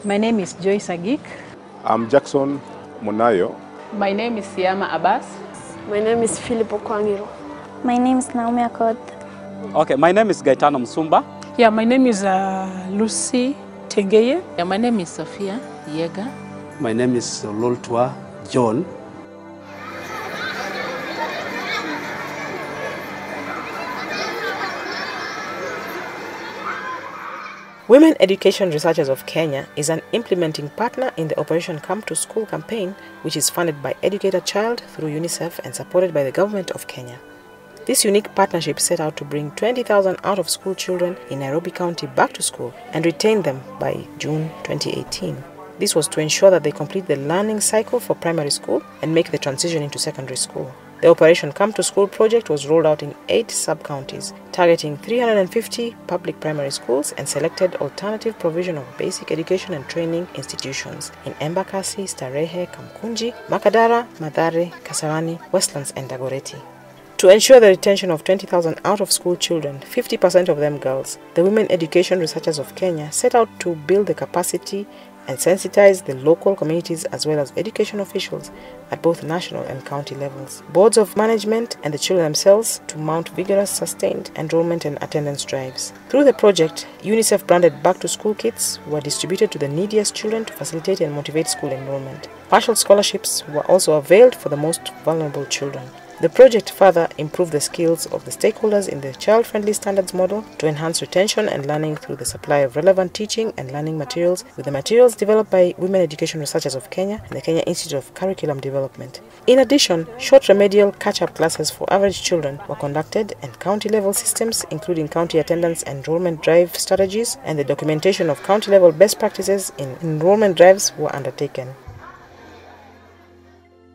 My name is Joyce Agik. I'm Jackson Munayo. My name is Siama Abbas. My name is Philip Okwangiro. My name is Naomi Akot. Okay, my name is Gaetano Musumba. Yeah, my name is Lucy Tengeye. Yeah, my name is Sophia Yega. My name is Loltwa John. Women Education Researchers of Kenya is an implementing partner in the Operation Come to School campaign, which is funded by Educate a Child through UNICEF and supported by the government of Kenya. This unique partnership set out to bring 20,000 out-of-school children in Nairobi County back to school and retain them by June 2018. This was to ensure that they complete the learning cycle for primary school and make the transition into secondary school. The Operation Come to School project was rolled out in 8 sub-counties, targeting 350 public primary schools and selected alternative provision of basic education and training institutions in Embakasi, Starehe, Kamukunji, Makadara, Mathare, Kasarani, Westlands and Dagoretti. To ensure the retention of 20,000 out-of-school children, 50% of them girls, the Women Education Researchers of Kenya set out to build the capacity and sensitize the local communities as well as education officials at both national and county levels, boards of management and the children themselves to mount vigorous sustained enrollment and attendance drives. Through the project, UNICEF branded back-to-school kits were distributed to the neediest children to facilitate and motivate school enrollment. Partial scholarships were also availed for the most vulnerable children. The project further improved the skills of the stakeholders in the child-friendly standards model to enhance retention and learning through the supply of relevant teaching and learning materials, with the materials developed by Women Education Researchers of Kenya and the Kenya Institute of Curriculum Development. In addition, short remedial catch-up classes for average children were conducted and county-level systems, including county attendance enrollment drive strategies and the documentation of county-level best practices in enrollment drives were undertaken.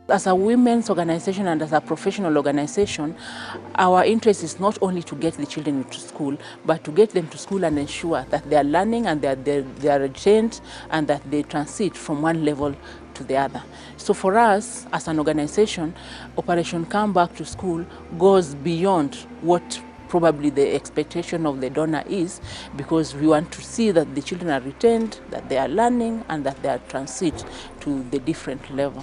As a women's organization and as a professional organization, our interest is not only to get the children into school, but to get them to school and ensure that they are learning and that they are retained and that they transit from one level to the other. So for us, as an organization, Operation Come Back to School goes beyond what probably the expectation of the donor is, because we want to see that the children are retained, that they are learning, and that they are transit to the different level.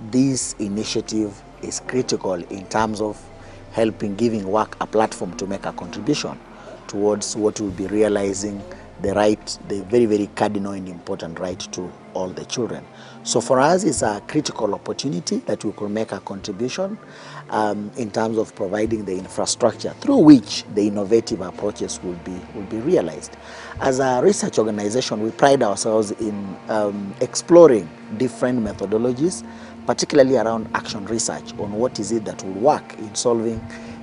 This initiative is critical in terms of giving work a platform to make a contribution towards what will be realizing the right, the very, very cardinal and important right to all the children. So for us, it's a critical opportunity that we could make a contribution in terms of providing the infrastructure through which the innovative approaches will be realized. As a research organization, we pride ourselves in exploring different methodologies, particularly around action research on what is it that will work in solving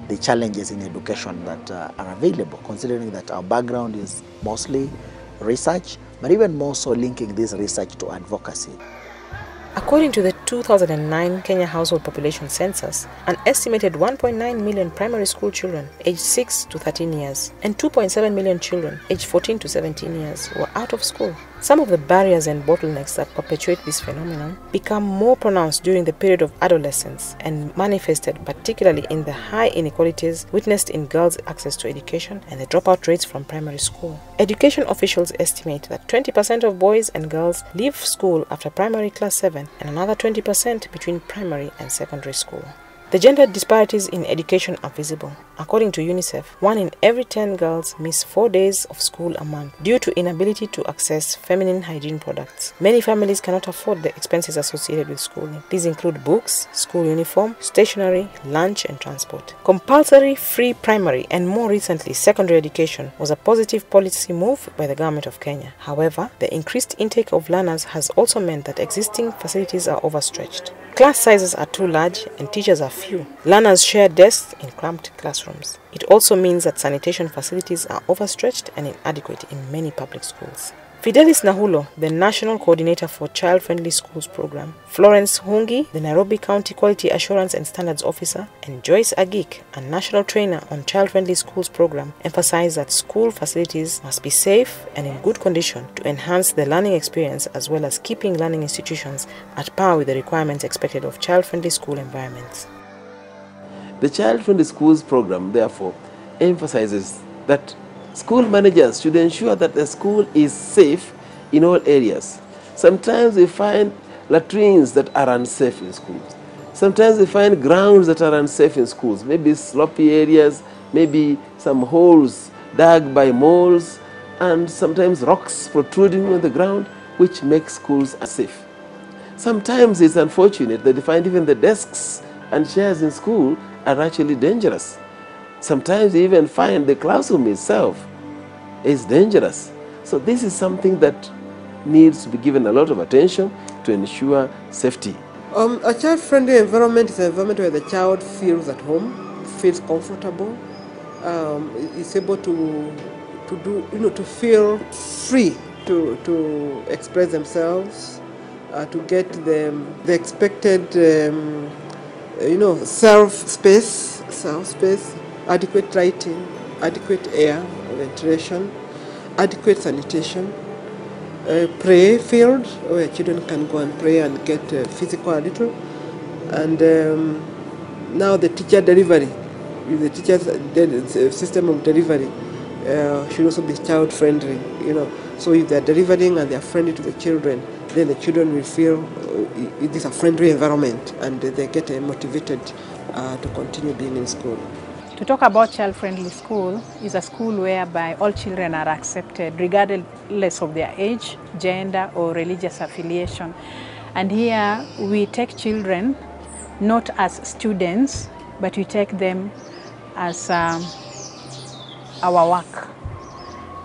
the challenges in education that are available, considering that our background is mostly research, but even more so linking this research to advocacy. According to the 2009 Kenya Household Population Census, an estimated 1.9 million primary school children aged 6 to 13 years and 2.7 million children aged 14 to 17 years were out of school. Some of the barriers and bottlenecks that perpetuate this phenomenon become more pronounced during the period of adolescence and manifested particularly in the high inequalities witnessed in girls' access to education and the dropout rates from primary school. Education officials estimate that 20% of boys and girls leave school after primary class 7 and another 20% between primary and secondary school. The gender disparities in education are visible. According to UNICEF, 1 in every 10 girls miss 4 days of school a month due to inability to access feminine hygiene products. Many families cannot afford the expenses associated with schooling. These include books, school uniform, stationery, lunch and transport. Compulsory free primary and more recently secondary education was a positive policy move by the government of Kenya. However, the increased intake of learners has also meant that existing facilities are overstretched. Class sizes are too large and teachers are few. Learners share desks in cramped classrooms. It also means that sanitation facilities are overstretched and inadequate in many public schools. Fidelis Nahulo, the National Coordinator for Child-Friendly Schools Program, Florence Hungi, the Nairobi County Quality Assurance and Standards Officer, and Joyce Agik, a National Trainer on Child-Friendly Schools Program, emphasize that school facilities must be safe and in good condition to enhance the learning experience as well as keeping learning institutions at par with the requirements expected of child-friendly school environments. The Child-Friendly Schools Program, therefore, emphasizes that school managers should ensure that the school is safe in all areas, Sometimes we find latrines that are unsafe in schools. Sometimes we find grounds that are unsafe in schools, maybe sloppy areas, maybe some holes dug by moles, and sometimes rocks protruding on the ground, which make schools unsafe. Sometimes it's unfortunate that they find even the desks and chairs in school are actually dangerous. Sometimes you even find the classroom itself is dangerous. So this is something that needs to be given a lot of attention to ensure safety. A child-friendly environment is an environment where the child feels at home, feels comfortable, is able to feel free to express themselves, to get the expected, self space, adequate lighting, adequate air, ventilation, adequate sanitation, play field where children can go and play and get physical a little, and now the teacher delivery, the teacher's system of delivery should also be child friendly. So if they're delivering and they're friendly to the children, then the children will feel it is a friendly environment and they get motivated to continue being in school. To talk about child-friendly school is a school whereby all children are accepted regardless of their age, gender or religious affiliation. And here we take children not as students, but we take them as our work.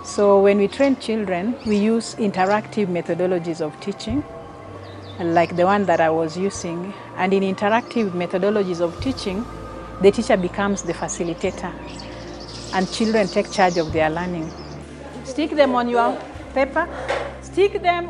So when we train children, we use interactive methodologies of teaching, like the one that I was using. And in interactive methodologies of teaching, the teacher becomes the facilitator and children take charge of their learning. Stick them on your paper, stick them.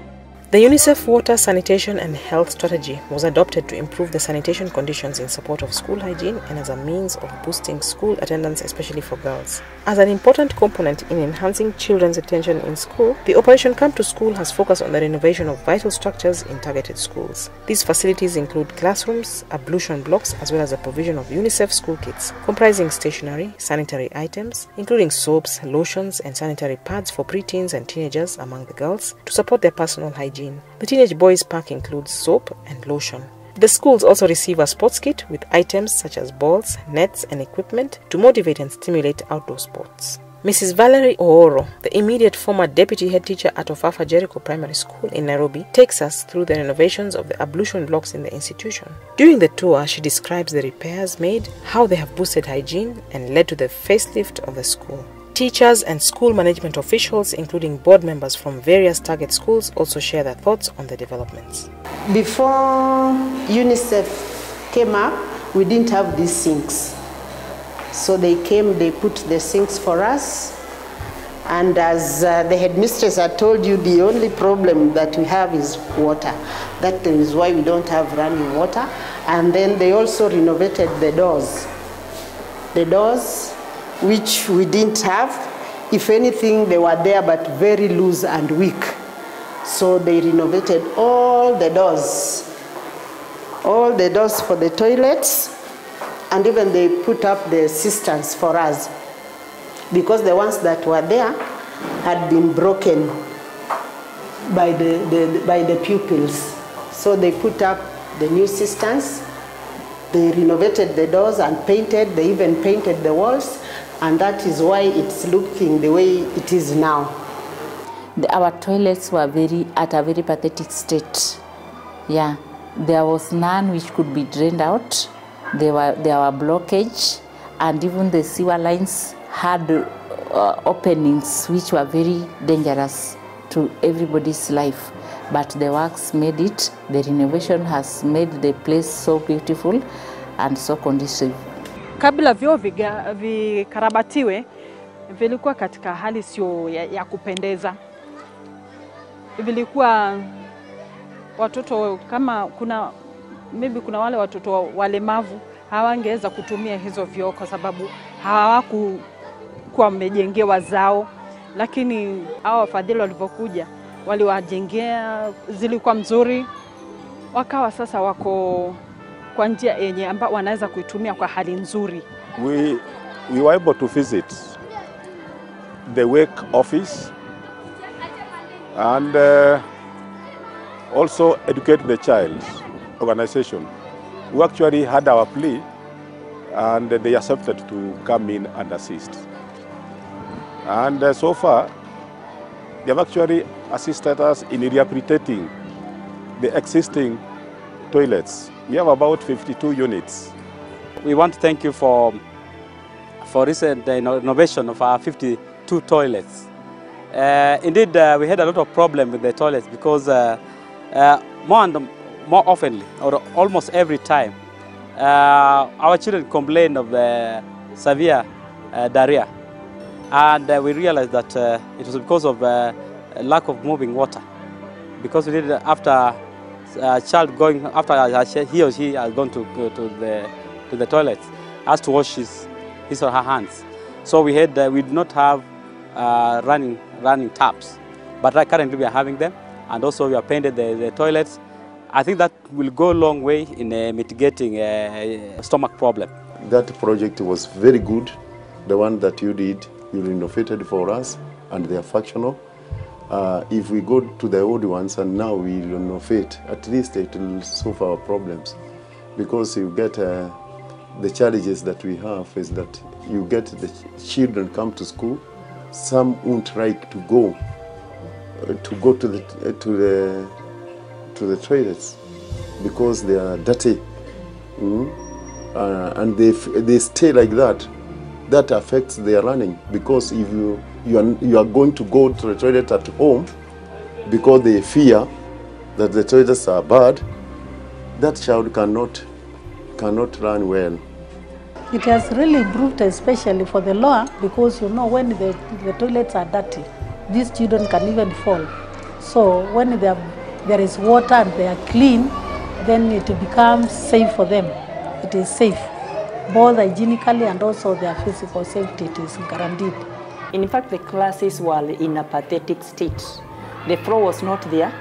The UNICEF Water, Sanitation and Health Strategy was adopted to improve the sanitation conditions in support of school hygiene and as a means of boosting school attendance, especially for girls. As an important component in enhancing children's attention in school, the Operation Come to School has focused on the renovation of vital structures in targeted schools. These facilities include classrooms, ablution blocks, as well as the provision of UNICEF school kits, comprising stationery, sanitary items, including soaps, lotions, and sanitary pads for preteens and teenagers among the girls to support their personal hygiene. The teenage boys' pack includes soap and lotion. The schools also receive a sports kit with items such as balls, nets, and equipment to motivate and stimulate outdoor sports. Mrs. Valerie Ooro, the immediate former deputy head teacher at Ofafa Jericho Primary School in Nairobi, takes us through the renovations of the ablution blocks in the institution. During the tour, she describes the repairs made, how they have boosted hygiene, and led to the facelift of the school. Teachers and school management officials, including board members from various target schools, also share their thoughts on the developments. Before UNICEF came up, we didn't have these sinks. So they came, they put the sinks for us. And as the headmistress had told you, the only problem that we have is water. That is why we don't have running water. And then they also renovated the doors. The doors, which we didn't have. If anything, they were there but very loose and weak. So they renovated all the doors for the toilets, and even they put up the cisterns for us, because the ones that were there had been broken by the pupils. So they put up the new cisterns, they renovated the doors and painted, they even painted the walls. And that is why it's looking the way it is now. Our toilets were at a very pathetic state. Yeah, there was none which could be drained out. There were blockage, and even the sewer lines had openings which were very dangerous to everybody's life. But the works made it. The renovation has made the place so beautiful and so conducive. Kabla vyoo vikarabatiwe, vilikuwa katika hali sio ya kupendeza. Vilikuwa watoto, kama kuna wale watoto walemavu hawangeweza kutumia hizo vyoo kwa sababu hawakuwa wamejengewa zao. Lakini hao wafadhili walivyokuja, waliwajengea, zilikuwa mzuri, wakawa sasa wako kwa njia yenye ambao wanaweza kuitumia kwa hali nzuri. We were able to visit the WAKE office, and also Educate the Child organization, who actually had our plea and they accepted to come in and assist. And so far, they have actually assisted us in rehabilitating the existing toilets. We have about 52 units. We want to thank you for recent innovation of our 52 toilets. Indeed, we had a lot of problem with the toilets because more often, or almost every time, our children complain of severe diarrhea. And we realized that it was because of lack of moving water. Because we did after a child going, after he or she has gone to the toilet, has to wash his or her hands. So we did not have running taps, but currently we are having them, and also we have painted the toilets. I think that will go a long way in mitigating stomach problem. That project was very good. The one that you did, you renovated for us, and they are functional. If we go to the old ones and now we renovate, at least it will solve our problems. Because you get the challenges that we have is that you get the children come to school, some won't like to go to the toilets because they are dirty, and they stay like that. That affects their learning, because if you are going to go to the toilet at home because they fear that the toilets are bad, that child cannot learn well. It has really improved, especially for the lower, because you know when the toilets are dirty, these children can even fall. So when there is water and they are clean, then it becomes safe for them. It is safe, both hygienically and also their physical safety. It is guaranteed. In fact, the classes were in a pathetic state. The floor was not there.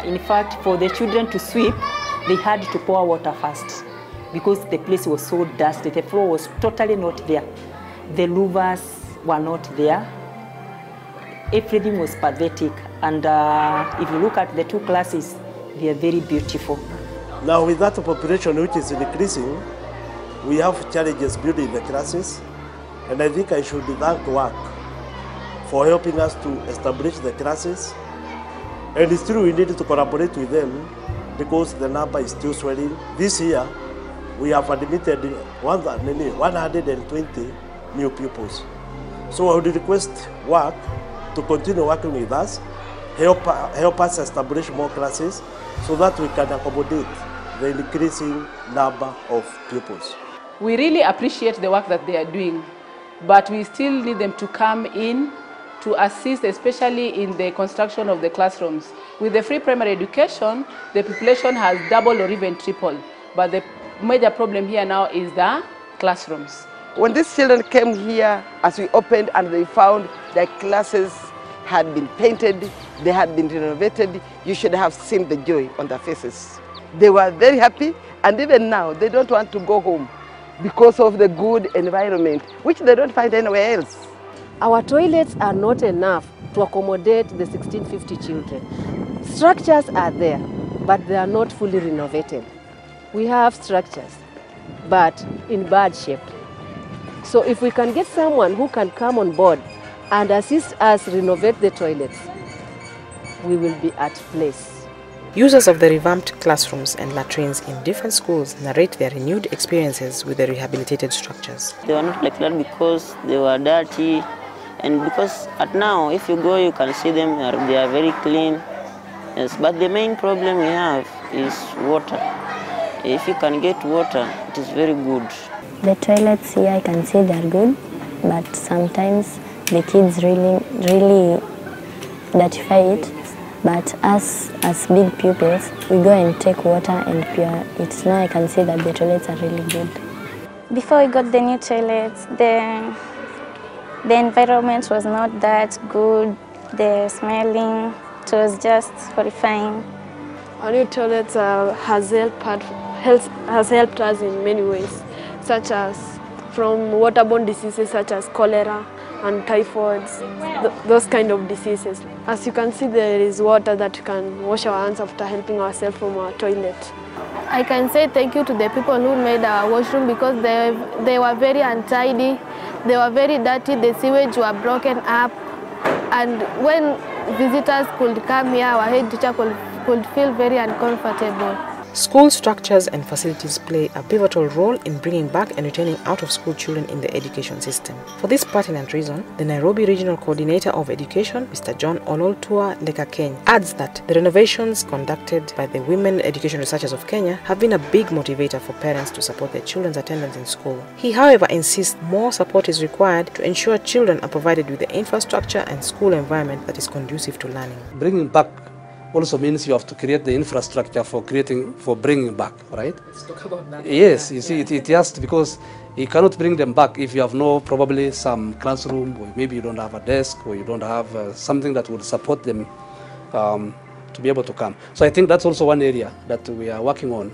In fact, for the children to sweep, they had to pour water first because the place was so dusty. The floor was totally not there. The louvers were not there. Everything was pathetic. And if you look at the two classes, they are very beautiful. Now with that population which is increasing, we have challenges building the classes. And I think I should thank WAC for helping us to establish the classes. And it's true we need to collaborate with them because the number is still swelling. This year, we have admitted 120 new pupils. So I would request WAC to continue working with us, help us establish more classes so that we can accommodate the increasing number of pupils. We really appreciate the work that they are doing, but we still need them to come in to assist, especially in the construction of the classrooms. With the free primary education, the population has doubled or even tripled, but the major problem here now is the classrooms. When these children came here, as we opened and they found their classes had been painted, they had been renovated, you should have seen the joy on their faces. They were very happy, and even now they don't want to go home because of the good environment, which they don't find anywhere else. Our toilets are not enough to accommodate the 1650 children. Structures are there, but they are not fully renovated. We have structures, but in bad shape. So if we can get someone who can come on board and assist us renovate the toilets, we will be at place. Users of the revamped classrooms and latrines in different schools narrate their renewed experiences with the rehabilitated structures. They were not like that because they were dirty, and because at now, if you go, you can see them, they are very clean. Yes, but the main problem we have is water. If you can get water, it is very good. The toilets here, I can say they are good, but sometimes the kids really dirtify it. But us, as big pupils, we go and take water and pure it. Now I can say that the toilets are really good. Before we got the new toilets, the environment was not that good. The smelling, it was just horrifying. Our new toilets has helped us in many ways, such as from waterborne diseases such as cholera, and typhoids, those kind of diseases. As you can see, there is water that we can wash our hands after helping ourselves from our toilet. I can say thank you to the people who made our washroom because they were very untidy, they were very dirty, the sewage were broken up, and when visitors could come here, our head teacher could feel very uncomfortable. School structures and facilities play a pivotal role in bringing back and retaining out-of-school children in the education system. For this pertinent reason, the Nairobi Regional Coordinator of Education, Mr. John Ololtua Lekakeny, adds that the renovations conducted by the Women Education Researchers of Kenya have been a big motivator for parents to support their children's attendance in school. He, however, insists more support is required to ensure children are provided with the infrastructure and school environment that is conducive to learning. Bringing back also means you have to create the infrastructure for bringing back, right? Let's talk about that. Yes, you see, it has to, because you cannot bring them back if you have probably some classroom, or maybe you don't have a desk, or you don't have something that would support them to be able to come. So I think that's also one area that we are working on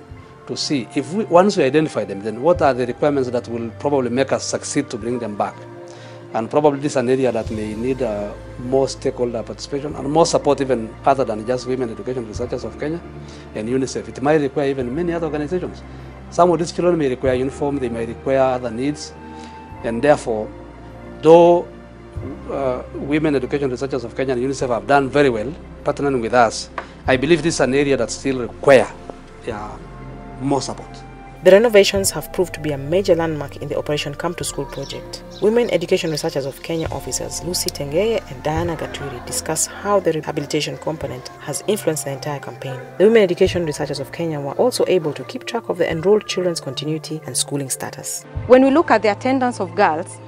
to see if once we identify them, then what are the requirements that will probably make us succeed to bring them back. And probably this is an area that may need more stakeholder participation and more support, even other than just Women Education Researchers of Kenya and UNICEF. It might require even many other organizations. Some of these children may require uniform, they may require other needs, and therefore, though Women Education Researchers of Kenya and UNICEF have done very well partnering with us, I believe this is an area that still requires more support. The renovations have proved to be a major landmark in the Operation Come to School project. Women Education Researchers of Kenya officers Lucy Tengeye and Diana Gaturi discuss how the rehabilitation component has influenced the entire campaign. The Women Education Researchers of Kenya were also able to keep track of the enrolled children's continuity and schooling status. When we look at the attendance of girls,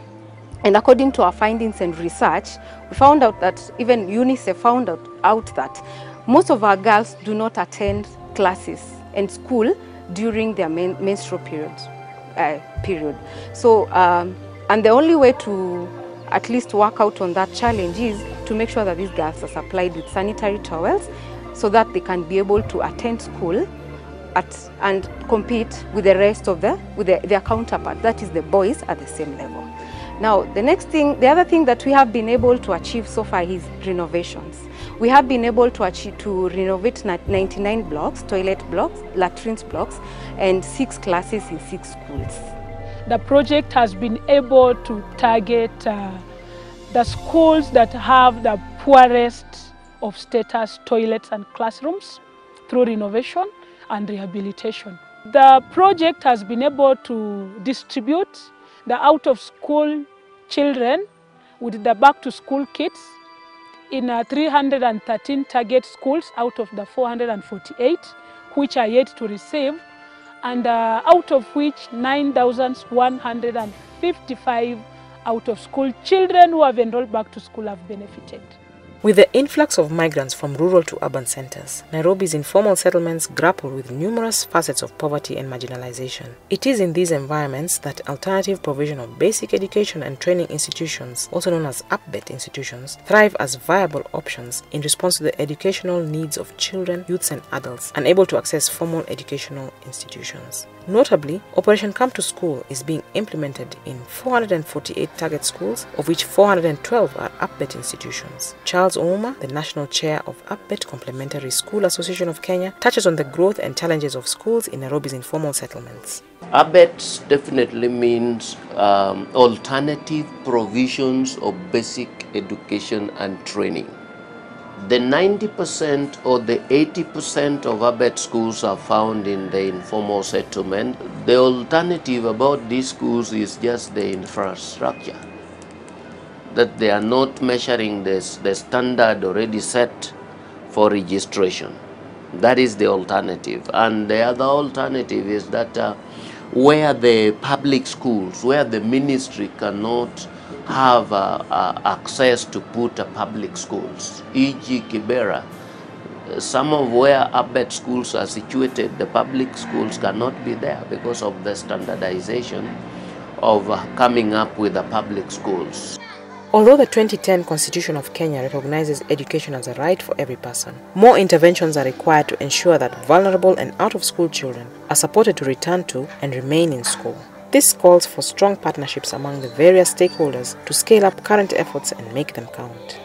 and according to our findings and research, we found out that even UNICEF found out that most of our girls do not attend classes and school during their menstrual period. So, and the only way to at least work out on that challenge is to make sure that these girls are supplied with sanitary towels so that they can be able to attend school and compete with the rest of their counterpart, that is the boys at the same level. Now, the other thing that we have been able to achieve so far is renovations. We have been able to renovate 99 blocks, toilet blocks, latrines blocks, and 6 classes in 6 schools. The project has been able to target the schools that have the poorest of status toilets and classrooms through renovation and rehabilitation. The project has been able to distribute the out-of-school children with the back-to-school kits in 313 target schools out of the 448, which are yet to receive, and out of which 9,155 out-of-school children who have enrolled back to school have benefited. With the influx of migrants from rural to urban centers, Nairobi's informal settlements grapple with numerous facets of poverty and marginalization. It is in these environments that alternative provision of basic education and training institutions, also known as APBET institutions, thrive as viable options in response to the educational needs of children, youths and adults unable to access formal educational institutions. Notably, Operation Come to School is being implemented in 448 target schools, of which 412 are APBET institutions. Charles Huruma, the National Chair of APBET Complementary School Association of Kenya, touches on the growth and challenges of schools in Nairobi's informal settlements. APBET definitely means alternative provisions of basic education and training. The 90% or the 80% of APBET schools are found in the informal settlement. The alternative about these schools is just the infrastructure, that they are not measuring the standard already set for registration. That is the alternative. And the other alternative is that where the public schools, where the ministry cannot have access to put public schools, e.g. Kibera, some of where APBET schools are situated, the public schools cannot be there because of the standardization of coming up with the public schools. Although the 2010 Constitution of Kenya recognizes education as a right for every person, more interventions are required to ensure that vulnerable and out-of-school children are supported to return to and remain in school. This calls for strong partnerships among the various stakeholders to scale up current efforts and make them count.